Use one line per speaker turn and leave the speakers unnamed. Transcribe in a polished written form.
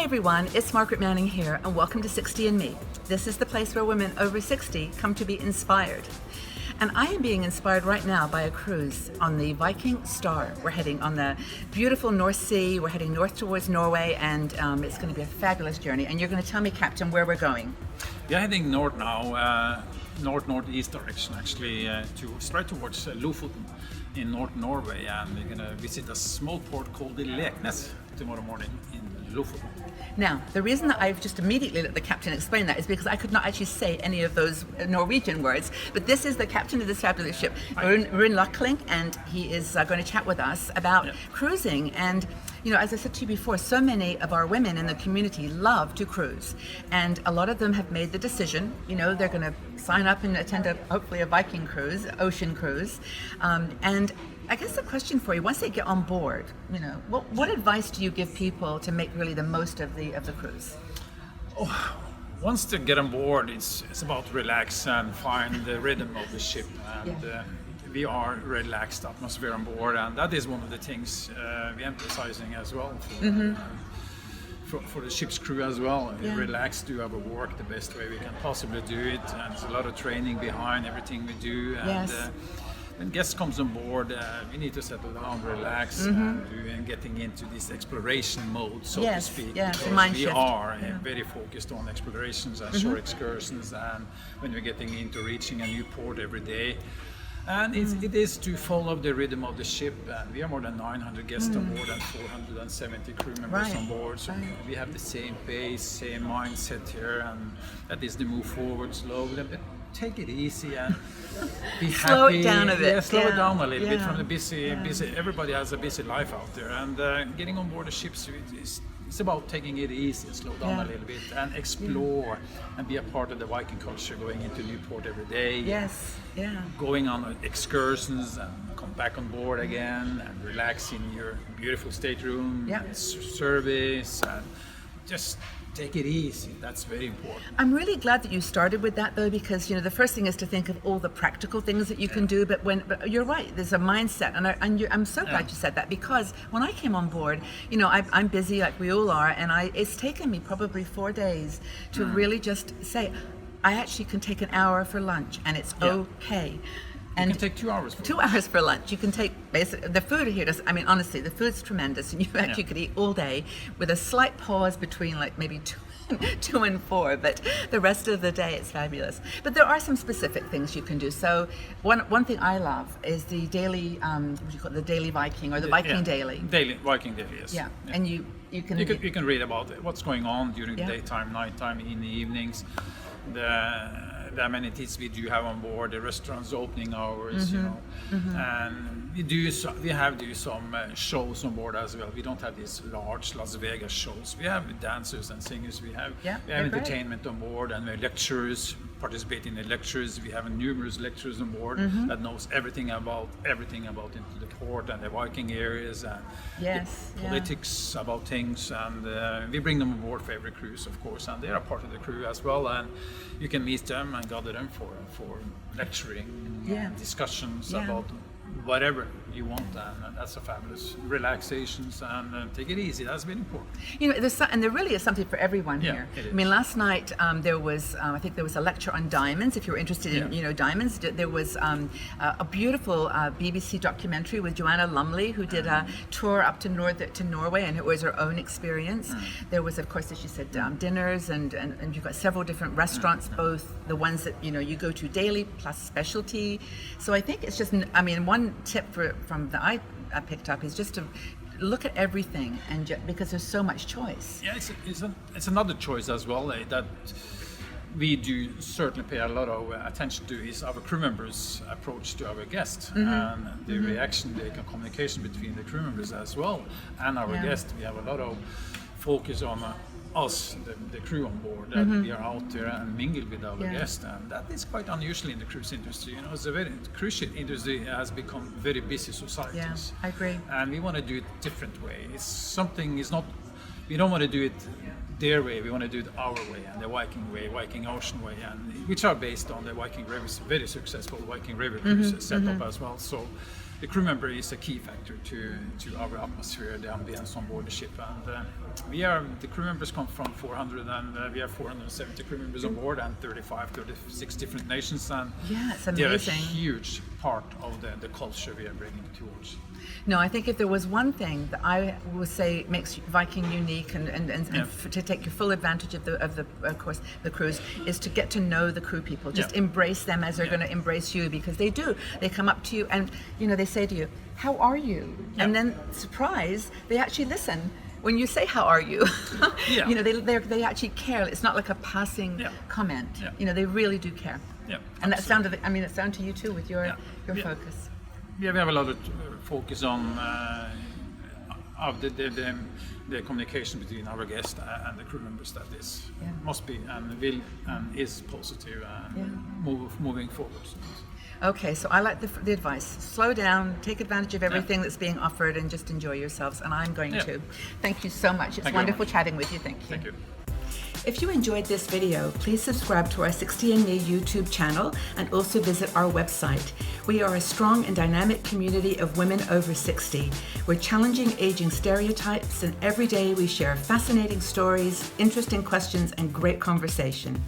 everyone, it's Margaret Manning here, and welcome to 60 and Me. This is the place where women over 60 come to be inspired. And I am being inspired right now by a cruise on the Viking Star. We're heading on the beautiful North Sea, we're heading north towards Norway, and it's going to be a fabulous journey. And you're going to tell me, Captain, where we're going.
We're heading north now, north-northeast direction actually, straight towards Lofoten in North Norway, and we're going to visit a small port called the Leknes tomorrow morning in Lofoten.
Now, the reason that I've just immediately let the captain explain that is because I could not actually say any of those Norwegian words, but this is the captain of this fabulous ship, Rune Luckling, and he is going to chat with us about cruising. And you know, as I said to you before, so many of our women in the community love to cruise, and a lot of them have made the decision, you know, they're going to sign up and attend hopefully a Viking cruise, ocean cruise, and I guess the question for you, once they get on board, you know, what advice do you give people to make really the most of the cruise?
Oh, once they get on board, it's about relax and find the rhythm of the ship, and we are relaxed atmosphere on board, and that is one of the things we're emphasizing as well for the ship's crew as well. Relax, do our work the best way we can possibly do it, and there's a lot of training behind everything we do. And, when guests comes on board, we need to settle down, relax, and getting into this exploration mode, so to speak. Because we are very focused on explorations and shore excursions, and when we're getting into reaching a new port every day. And it is to follow the rhythm of the ship, and we are more than 900 guests on board and 470 crew members on board, so we have the same pace, same mindset here, and that is to move forward slowly. But take it easy and be happy.
Slow it down a bit.
Yeah, slow it down a little bit from the busy. Everybody has a busy life out there, and getting on board the ships it's about taking it easy, slow down a little bit, and explore and be a part of the Viking culture, going into new port every day. Going on excursions and come back on board again and relax in your beautiful stateroom, service, and just take it easy. That's very important.
I'm really glad that you started with that, though, because you know the first thing is to think of all the practical things that you can do. But you're right, there's a mindset, and I'm so glad you said that, because when I came on board, you know, I'm busy like we all are, and it's taken me probably 4 days to really just say, I actually can take an hour for lunch, and it's okay.
And you can take 2 hours for
2 hours for lunch. You can take the food here honestly, the food's tremendous, and you actually could eat all day with a slight pause between like maybe two and 4, but the rest of the day it's fabulous. But there are some specific things you can do. So one thing I love is the daily, what do you call it, the daily Viking, or the Viking Daily.
Viking Daily, yes.
And you can
read about what's going on during the daytime, nighttime, in the evenings. The amenities we do have on board, the restaurants opening hours, you know, and we have some shows on board as well. We don't have these large Las Vegas shows. We have dancers and singers. We have entertainment on board, and we have lecturers participate in the lectures. We have numerous lecturers on board that knows everything about into the port and the Viking areas and the politics about things, and we bring them on board for every cruise, of course, and they are part of the crew as well, and you can meet them and gather them for lecturing, discussions about whatever you want, and that's a fabulous relaxations, and take it easy. That's very important.
You know, there really is something for everyone here. I mean, last night there was, I think there was a lecture on diamonds. If you're interested in, you know, diamonds, there was a beautiful BBC documentary with Joanna Lumley, who did a tour up to Norway, and it was her own experience. There was, of course, as you said, dinners, and you've got several different restaurants, both the ones that you know you go to daily plus specialty. So I think it's just, I mean, one tip from that I picked up is just to look at everything, and because there's so much choice.
Yeah, it's another choice as well that we do certainly pay a lot of attention to is our crew members' approach to our guests, and the reaction, the communication between the crew members as well and our guests. We have a lot of focus on us, the crew on board, that we are out there and mingle with our guests, and that is quite unusual in the cruise industry. You know, the cruise ship industry has become very busy societies.
I agree.
And we want to do it different way. It's not we don't want to do it their way. We want to do it our way, and the Viking way, Viking Ocean way, and which are based on the Viking River, very successful Viking River cruise setup as well. So the crew member is a key factor to our atmosphere, the ambience on board the ship. And the crew members come from 400, and we have 470 crew members on board, and 36 different nations. And
yeah, it's
they're a
amazing.
huge part of the culture we are bringing towards.
No, I think if there was one thing that I would say makes Viking unique and to take your full advantage of of course the cruise, is to get to know the crew people. Just embrace them as they're going to embrace you, because they do. They come up to you and they say to you, "How are you?" And then surprise, they actually listen. When you say "How are you?" they actually care. It's not like a passing comment. They really do care. And that's down to it's down to you too with your focus.
Yeah, we have a lot of focus on of the communication between our guests and the crew members. That is must be and will and is positive and moving forward.
Okay, so I like the advice. Slow down, take advantage of everything that's being offered, and just enjoy yourselves. And I'm going to. Thank you so much. It's wonderful chatting with you. Thank you.
Thank you.
If you enjoyed this video, please subscribe to our 60andMe YouTube channel and also visit our website. We are a strong and dynamic community of women over 60. We're challenging aging stereotypes, and every day we share fascinating stories, interesting questions, and great conversation.